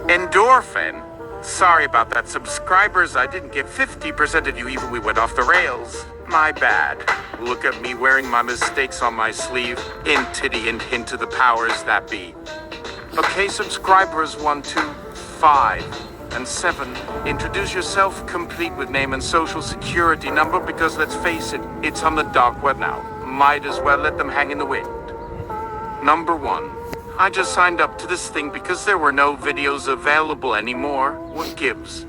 Endorphin? Sorry about that, subscribers. I didn't get 50% of you even we went off the rails. My bad. Look at me wearing my mistakes on my sleeve. Entity and hint to the powers that be. Okay, subscribers 1, 2, 5, and 7. Introduce yourself complete with name and social security number because let's face it, it's on the dark web now. Might as well let them hang in the wind. Number 1. I just signed up to this thing because there were no videos available anymore. What gives?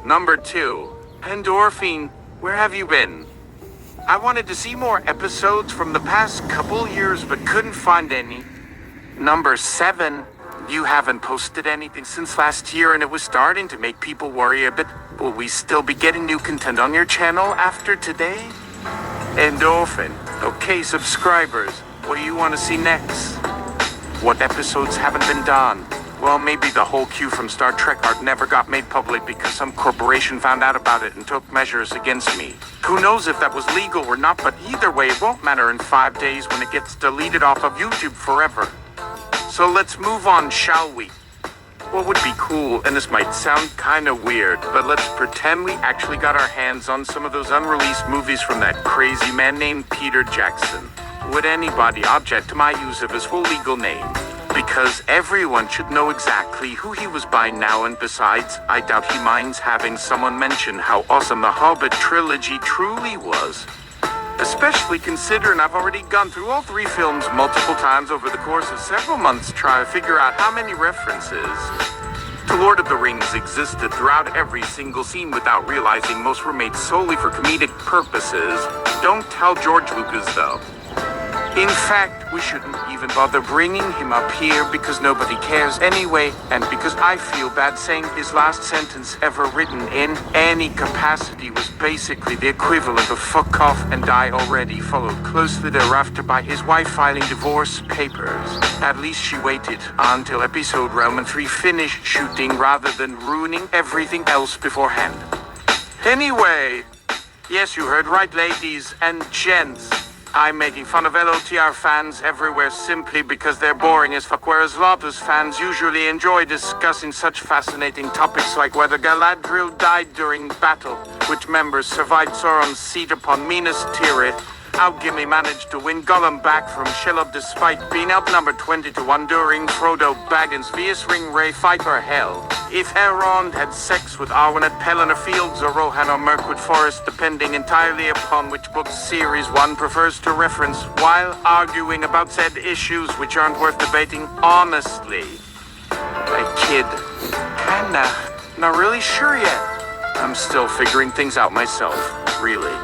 Number 2. Endorphin, where have you been? I wanted to see more episodes from the past couple years but couldn't find any. Number 7. You haven't posted anything since last year and it was starting to make people worry a bit. Will we still be getting new content on your channel after today? Endorphin. Okay, subscribers, what do you want to see next? What episodes haven't been done? Well, maybe the whole queue from Star Trek art never got made public because some corporation found out about it and took measures against me. Who knows if that was legal or not, but either way, it won't matter in 5 days when it gets deleted off of YouTube forever. So let's move on, shall we? What would be cool, and this might sound kinda weird, but let's pretend we actually got our hands on some of those unreleased movies from that crazy man named Peter Jackson. Would anybody object to my use of his full legal name? Because everyone should know exactly who he was by now, and besides, I doubt he minds having someone mention how awesome the Hobbit trilogy truly was. Especially considering I've already gone through all 3 films multiple times over the course of several months to try to figure out how many references to Lord of the Rings existed throughout every single scene without realizing most were made solely for comedic purposes. Don't tell George Lucas though. In fact, we shouldn't even bother bringing him up here because nobody cares anyway, and because I feel bad saying his last sentence ever written in any capacity was basically the equivalent of fuck off and die already, followed closely thereafter by his wife filing divorce papers. At least she waited until episode Roman 3 finished shooting rather than ruining everything else beforehand. Anyway, yes, you heard right, ladies and gents. I'm making fun of LOTR fans everywhere simply because they're boring as fuck, whereas Lotus fans usually enjoy discussing such fascinating topics like whether Galadriel died during battle, which members survived Sauron's seat upon Minas Tirith, how Gimli managed to win Gollum back from Shelob despite being outnumbered 20-1 during Frodo Baggins' Vias Ring Ray fight, or hell, if Elrond had sex with Arwen at Pelennor Fields or Rohan or Mirkwood Forest, depending entirely upon which book series one prefers to reference, while arguing about said issues which aren't worth debating honestly. I kid. Kinda. Not really sure yet. I'm still figuring things out myself, really.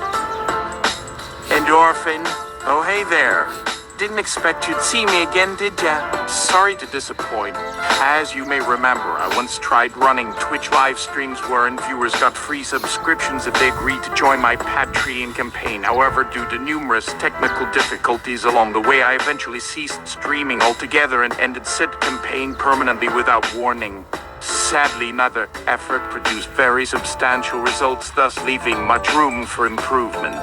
Endorphin. Oh, hey there. Didn't expect you'd see me again, did ya? Sorry to disappoint. As you may remember, I once tried running Twitch live streams wherein viewers got free subscriptions if they agreed to join my Patreon campaign. However, due to numerous technical difficulties along the way, I eventually ceased streaming altogether and ended said campaign permanently without warning. Sadly, neither effort produced very substantial results, thus leaving much room for improvement.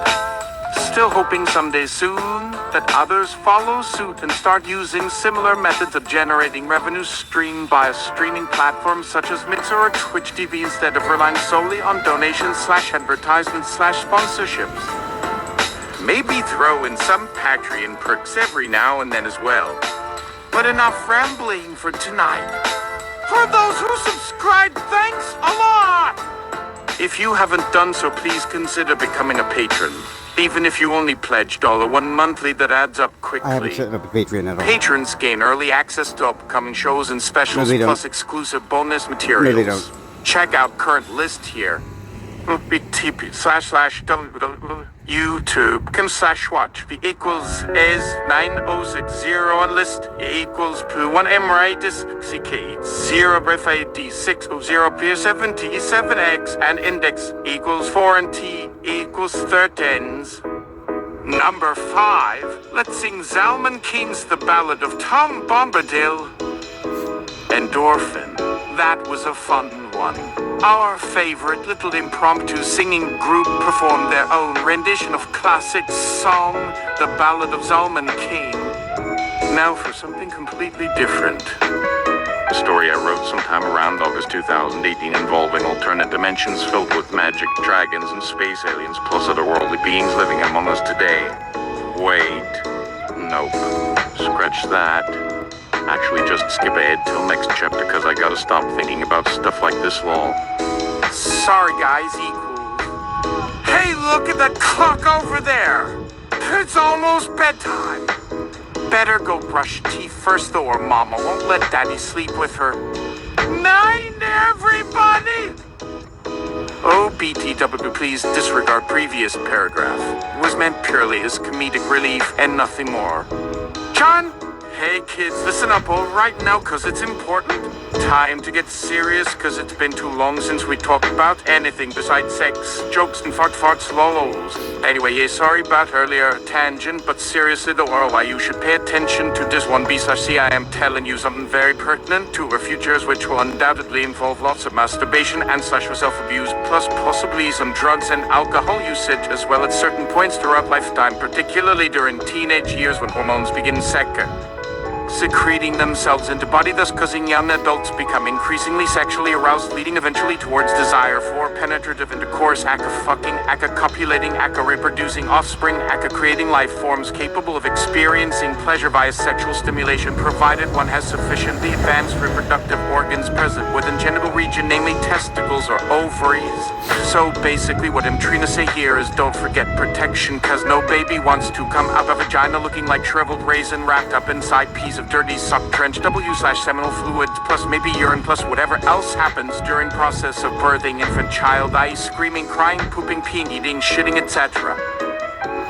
Still hoping someday soon that others follow suit and start using similar methods of generating revenue streamed by a streaming platform such as Mixer or Twitch TV instead of relying solely on donations/advertisements/sponsorships. Maybe throw in some Patreon perks every now and then as well. But enough rambling for tonight. For those who subscribed, thanks a lot! If you haven't done so, please consider becoming a patron. Even if you only pledge $1 monthly, that adds up quickly. I haven't set up a Patreon at all. Patrons gain early access to upcoming shows and specials, plus exclusive bonus materials. No, they don't. Check out current list here. YouTube.com/watch equals is 9060 on list equals 1 Emeritus CK 0 birth ID 600 P77X and index equals 4 and T equals 13s. Number 5. Let's sing Zalman King's The Ballad of Tom Bombadil. Endorphin. That was a fun one. Our favorite little impromptu singing group performed their own rendition of classic song, The Ballad of Zalman King. Now for something completely different. A story I wrote sometime around August 2018 involving alternate dimensions filled with magic, dragons, and space aliens, plus otherworldly beings living among us today. Wait. Nope. Scratch that. Actually, just skip ahead till next chapter, cause I gotta stop thinking about stuff like this lol. Sorry guys, equals. Hey, look at the clock over there! It's almost bedtime! Better go brush teeth first though, or Mama won't let Daddy sleep with her. Night, everybody! Oh, BTW, please disregard previous paragraph. It was meant purely as comedic relief and nothing more. John? Hey kids, listen up all right now, cause it's important. Time to get serious, cause it's been too long since we talked about anything besides sex, jokes, and farts, lols. Anyway, yeah, sorry about earlier tangent, but seriously though, why you should pay attention to this 1B/C. I am telling you something very pertinent to our futures, which will undoubtedly involve lots of masturbation and / self-abuse, plus possibly some drugs and alcohol usage, as well at certain points throughout lifetime, particularly during teenage years when hormones begin secreting themselves into body, thus causing young adults become increasingly sexually aroused, leading eventually towards desire for penetrative intercourse, fucking, copulating, reproducing offspring, creating life forms capable of experiencing pleasure via sexual stimulation, provided one has sufficiently advanced reproductive organs present within genital region, namely testicles or ovaries. So basically what I'm trying to say here is don't forget protection, cause no baby wants to come out of a vagina looking like shriveled raisin wrapped up inside piece of dirty suck trench W/seminal fluid, plus maybe urine, plus whatever else happens during process of birthing infant child, i.e. screaming, crying, pooping, peeing, eating, shitting, etc.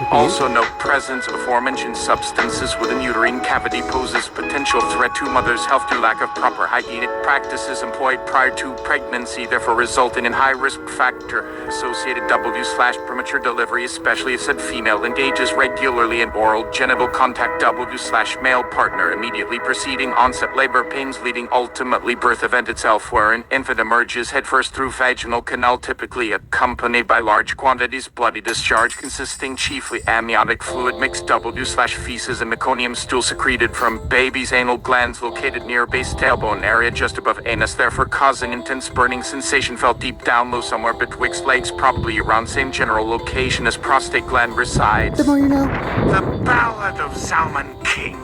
Also note presence of aforementioned substances within uterine cavity poses potential threat to mother's health due lack of proper hygienic practices employed prior to pregnancy, therefore resulting in high risk factor associated W/premature delivery, especially if said female engages regularly in oral genital contact W/male partner immediately preceding onset labor pains, leading ultimately birth event itself, where an infant emerges headfirst through vaginal canal, typically accompanied by large quantities bloody discharge consisting chiefly amniotic fluid mixed W/feces and meconium stool secreted from baby's anal glands located near base tailbone area just above anus, therefore causing intense burning sensation felt deep down low somewhere betwixt legs, probably around same general location as prostate gland resides. The more you know. The Ballad of Zalman King.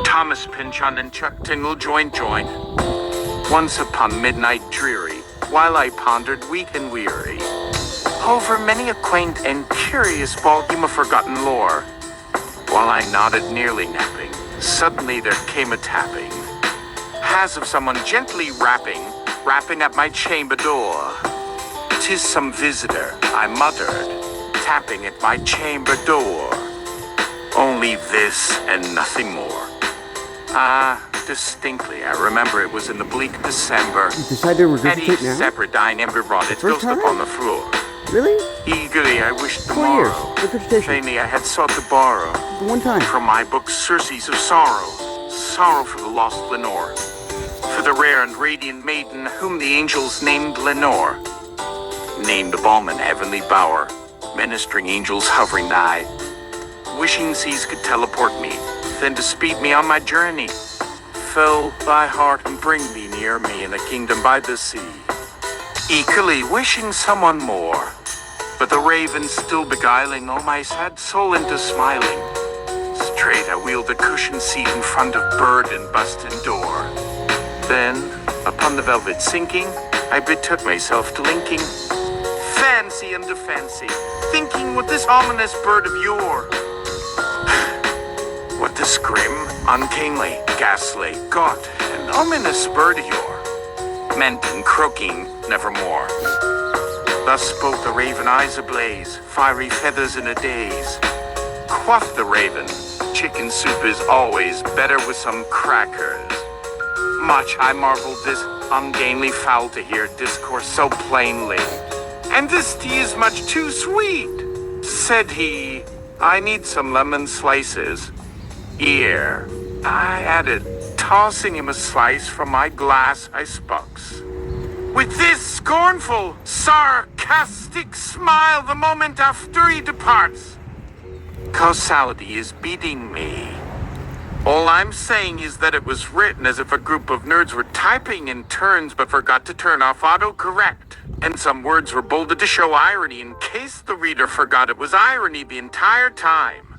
Thomas Pynchon and Chuck Tingle joined. Once upon midnight dreary, while I pondered weak and weary over many a quaint and curious volume of forgotten lore. While I nodded, nearly napping, suddenly there came a tapping, as of someone gently rapping at my chamber door. "'Tis some visitor," I muttered, tapping at my chamber door. Only this and nothing more. Distinctly, I remember it was in the bleak December. You decided to regurgitate now? Zephyrine embryonic ghost upon the floor. Really? Eagerly I wished the 4 morrow. years. Regurgitation. Vainly I had sought to borrow The one time. from my book Circes of sorrow for the lost Lenore, for the rare and radiant maiden whom the angels named Lenore, named the balm in heavenly bower, ministering angels hovering nigh, wishing seas could teleport me, then to speed me on my journey, fill thy heart and bring thee near me in a kingdom by the sea. Equally wishing someone more, but the raven still beguiling all my sad soul into smiling. Straight I wheeled the cushioned seat in front of bird and busted door. Then, upon the velvet sinking, I betook myself to linking fancy unto fancy, thinking what this ominous bird of yore, what this grim, unkingly, ghastly, gaunt, and ominous bird of yore meant in croaking nevermore. Thus spoke the raven, eyes ablaze, fiery feathers in a daze. Quoth the raven, chicken soup is always better with some crackers. Much I marveled this ungainly fowl to hear discourse so plainly. And this tea is much too sweet, said he. I need some lemon slices. Here, I added, tossing him a slice from my glass icebox. With this scornful, sarcastic smile the moment after he departs. Causality is beating me. All I'm saying is that it was written as if a group of nerds were typing in turns but forgot to turn off autocorrect. And some words were bolded to show irony in case the reader forgot it was irony the entire time.